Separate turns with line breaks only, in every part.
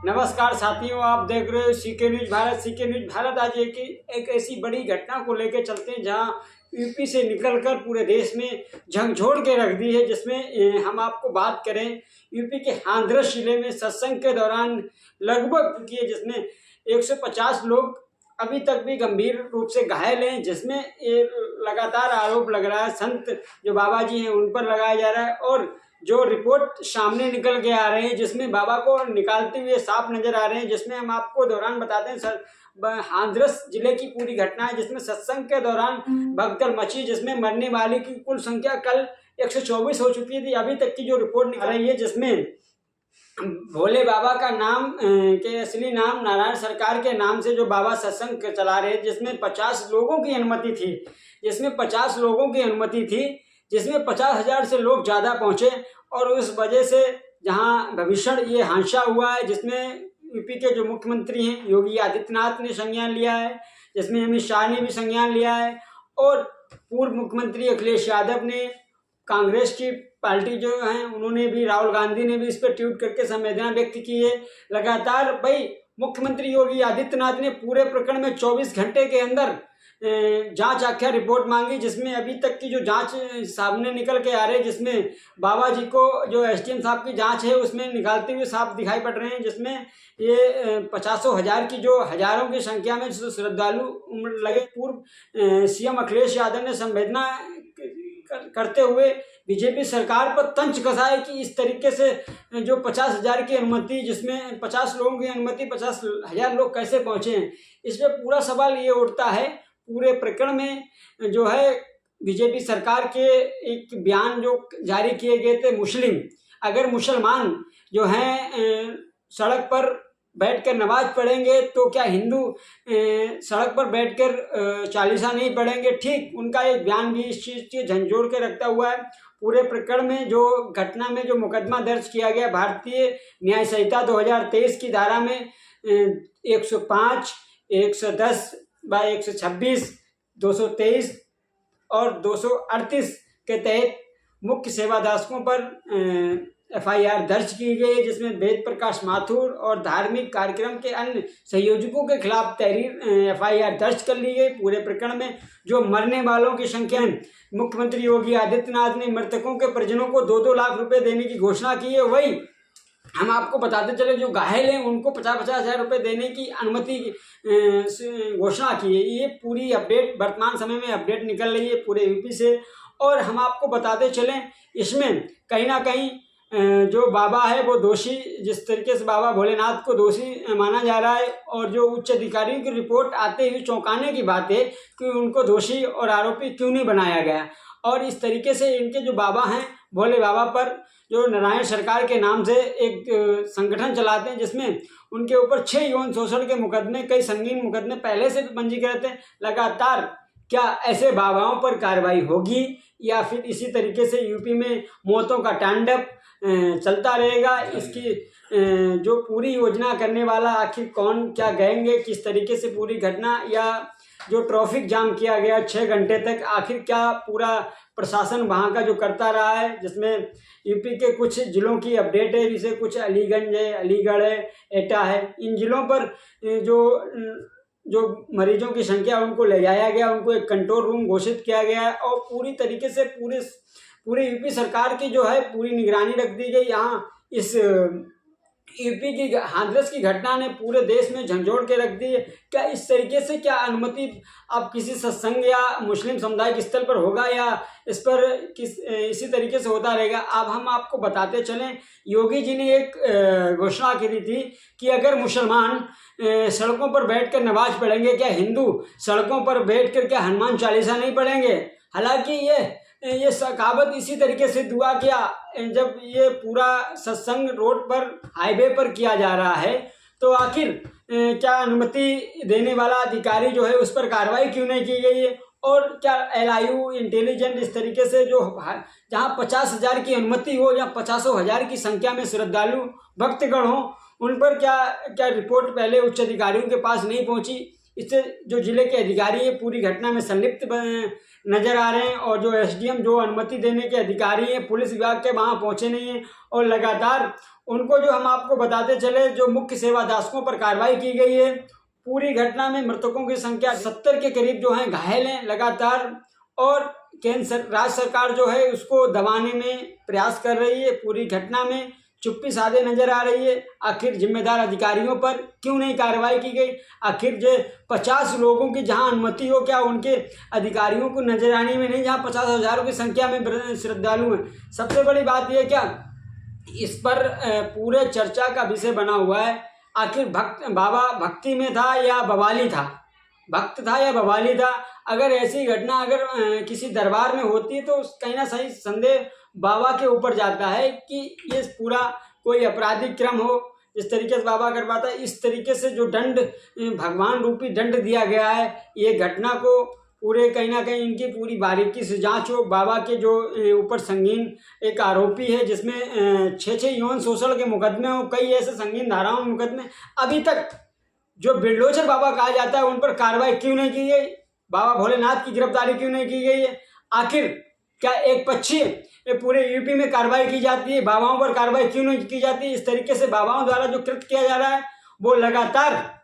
नमस्कार साथियों, आप देख रहे हो CK news Bharat. CK news Bharat आज एक ऐसी बड़ी घटना को लेकर चलते हैं जहां यूपी से निकलकर पूरे देश में झकझोर के रख दी है। जिसमें हम आपको बात करें यूपी के हाथरस जिले में सत्संग के दौरान लगभग की है, जिसमें 150 लोग अभी तक भी गंभीर रूप से घायल हैं। जिसमें ये लगातार आरोप लग रहा है संत जो बाबा जी हैं उन पर लगाया जा रहा है, और जो रिपोर्ट सामने निकल के आ रहे हैं जिसमें बाबा को निकालते हुए साफ नजर आ रहे हैं। जिसमें हम आपको दौरान बताते हैं सर हाथरस जिले की पूरी घटना है, जिसमें सत्संग के दौरान भगदड़ मची, जिसमें मरने वाले की कुल संख्या कल 124 हो चुकी थी। अभी तक की जो रिपोर्ट निकल रही है जिसमें भोले बाबा का नाम के असली नाम नारायण सरकार के नाम से जो बाबा सत्संग चला रहे हैं, जिसमें 50 लोगों की अनुमति थी, जिसमें 50 लोगों की अनुमति थी, जिसमें 50,000 से लोग ज़्यादा पहुँचे। और उस वजह से जहाँ भीषण ये हादसा हुआ है, जिसमें यूपी के जो मुख्यमंत्री हैं योगी आदित्यनाथ ने संज्ञान लिया है, जिसमें अमित शाह ने भी संज्ञान लिया है, और पूर्व मुख्यमंत्री अखिलेश यादव ने, कांग्रेस की पार्टी जो है उन्होंने भी, राहुल गांधी ने भी इस पर ट्वीट करके संवेदना व्यक्त की है। लगातार भाई मुख्यमंत्री योगी आदित्यनाथ ने पूरे प्रकरण में 24 घंटे के अंदर जांच आख्या रिपोर्ट मांगी, जिसमें अभी तक की जो जांच सामने निकल के आ रहे हैं, जिसमें बाबा जी को जो एसडीएम साहब की जांच है उसमें निकालते हुए साफ दिखाई पड़ रहे हैं। जिसमें ये 50,000 की जो हजारों की संख्या में श्रद्धालु लगे। पूर्व सीएम अखिलेश यादव ने संवेदना करते हुए बीजेपी सरकार पर तंज कसा है कि इस तरीके से जो 50,000 की अनुमति, जिसमें 50 लोगों की अनुमति 50,000 लोग कैसे पहुंचे हैं। इसमें पूरा सवाल ये उठता है पूरे प्रकरण में जो है बीजेपी सरकार के एक बयान जो जारी किए गए थे, अगर मुसलमान जो हैं सड़क पर बैठकर नमाज पढ़ेंगे तो क्या हिंदू सड़क पर बैठकर चालीसा नहीं पढ़ेंगे। ठीक उनका एक बयान भी इस चीज़ के झंझोड़ के रखता हुआ है। पूरे प्रकरण में जो घटना में जो मुकदमा दर्ज किया गया भारतीय न्याय संहिता 2023 की धारा में 105, 110/126, 223 और 238 के तहत मुख्य सेवादासकों पर FIR दर्ज की गई है, जिसमें वेद प्रकाश माथुर और धार्मिक कार्यक्रम के अन्य संयोजकों के खिलाफ तहरीर FIR दर्ज कर ली गई। पूरे प्रकरण में जो मरने वालों की संख्या है, मुख्यमंत्री योगी आदित्यनाथ ने मृतकों के परिजनों को 2-2 लाख रुपए देने की घोषणा की है। वही हम आपको बताते चले जो घायल हैं उनको 50-50 हज़ार रुपये देने की अनुमति घोषणा की है। ये पूरी अपडेट वर्तमान समय में अपडेट निकल रही है पूरे यूपी से। और हम आपको बताते चलें इसमें कहीं ना कहीं जो बाबा है वो दोषी, जिस तरीके से बाबा भोलेनाथ को दोषी माना जा रहा है, और जो उच्च अधिकारियों की रिपोर्ट आते हुए चौंकाने की बात है कि उनको दोषी और आरोपी क्यों नहीं बनाया गया। और इस तरीके से इनके जो बाबा हैं भोले बाबा पर जो नारायण सरकार के नाम से एक संगठन चलाते हैं, जिसमें उनके ऊपर 6 यौन शोषण के मुकदमे, कई संगीन मुकदमे पहले से पंजीकृत हैं। लगातार क्या ऐसे बाबाओं पर कार्रवाई होगी या फिर इसी तरीके से यूपी में मौतों का तांडव चलता रहेगा। इसकी जो पूरी योजना करने वाला आखिर कौन, क्या कहेंगे, किस तरीके से पूरी घटना, या जो ट्रैफिक जाम किया गया 6 घंटे तक, आखिर क्या पूरा प्रशासन वहाँ का जो करता रहा है। जिसमें यूपी के कुछ जिलों की अपडेट है, जैसे कुछ अलीगंज है, अलीगढ़ है, एटा है। इन जिलों पर जो मरीजों की संख्या उनको ले जाया गया, उनको एक कंट्रोल रूम घोषित किया गया है, और पूरी तरीके से पूरे यूपी सरकार की जो है पूरी निगरानी रख दी गई। यहाँ इस यूपी की हाथरस की घटना ने पूरे देश में झंझोड़ के रख दी है। क्या इस तरीके से क्या अनुमति अब किसी सत्संग या मुस्लिम सामुदायिक स्थल पर होगा, या इस पर इसी तरीके से होता रहेगा। अब हम आपको बताते चलें योगी जी ने एक घोषणा की थी कि अगर मुसलमान सड़कों पर बैठकर नमाज पढ़ेंगे, क्या हिंदू सड़कों पर बैठकर क्या हनुमान चालीसा नहीं पढ़ेंगे। हालांकि ये सखावत इसी तरीके से दुआ किया जब ये पूरा सत्संग रोड पर, हाईवे पर किया जा रहा है, तो आखिर क्या अनुमति देने वाला अधिकारी जो है उस पर कार्रवाई क्यों नहीं की गई है। और क्या LIU इंटेलिजेंट इस तरीके से जो जहाँ 50,000 की अनुमति हो या 50,000 की संख्या में श्रद्धालु भक्तगण हो, उन पर क्या रिपोर्ट पहले उच्च अधिकारियों के पास नहीं पहुँची। इससे जो जिले के अधिकारी हैं पूरी घटना में संलिप्त नजर आ रहे हैं, और जो एसडीएम जो अनुमति देने के अधिकारी हैं पुलिस विभाग के वहाँ पहुँचे नहीं हैं, और लगातार उनको जो हम आपको बताते चले जो मुख्य सेवादासकों पर कार्रवाई की गई है। पूरी घटना में मृतकों की संख्या 70 के करीब जो हैं घायल हैं लगातार, और राज्य सरकार जो है उसको दबाने में प्रयास कर रही है। पूरी घटना में चुप्पी साधे नजर आ रही है। आखिर जिम्मेदार अधिकारियों पर क्यों नहीं कार्रवाई की गई? आखिर जो 50 लोगों की जहां अनुमति हो, क्या उनके अधिकारियों को नजर आने में नहीं, जहां 50,000 की संख्या में श्रद्धालु हैं? सबसे बड़ी बात यह क्या इस पर पूरे चर्चा का विषय बना हुआ है, आखिर बाबा भक्ति में था या बवाली था, भक्त था या बवाली था? अगर ऐसी घटना अगर किसी दरबार में होती है तो कहीं ना सही संदेह बाबा के ऊपर जाता है कि ये पूरा कोई आपराधिक क्रम हो। जिस तरीके से बाबा करवाता है, इस तरीके से जो दंड भगवान रूपी दंड दिया गया है, ये घटना को पूरे कहीं ना कहीं इनकी पूरी बारीकी से जांच हो। बाबा के जो ऊपर संगीन एक आरोपी है जिसमें 6 यौन शोषण के मुकदमे हो, कई ऐसे संगीन धाराओं में मुकदमे, अभी तक जो बिल्डोजर बाबा कहा जाता है उन पर कार्रवाई क्यों नहीं की गई? बाबा भोलेनाथ की गिरफ्तारी क्यों नहीं की गई है? आखिर क्या एक पक्षीय ये पूरे यूपी में कार्रवाई की जाती है, बाबाओं पर कार्रवाई क्यों नहीं की जाती? इस तरीके से बाबाओं द्वारा जो कृत्य किया जा रहा है वो लगातार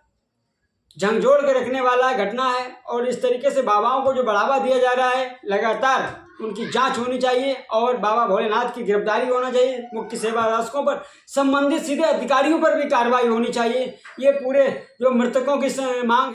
झंझोड़ के रखने वाला घटना है, और इस तरीके से बाबाओं को जो बढ़ावा दिया जा रहा है लगातार उनकी जांच होनी चाहिए, और बाबा भोलेनाथ की गिरफ्तारी होना चाहिए। मुख्य सेवादासकों पर, संबंधित सीधे अधिकारियों पर भी कार्रवाई होनी चाहिए। ये पूरे जो मृतकों की मांग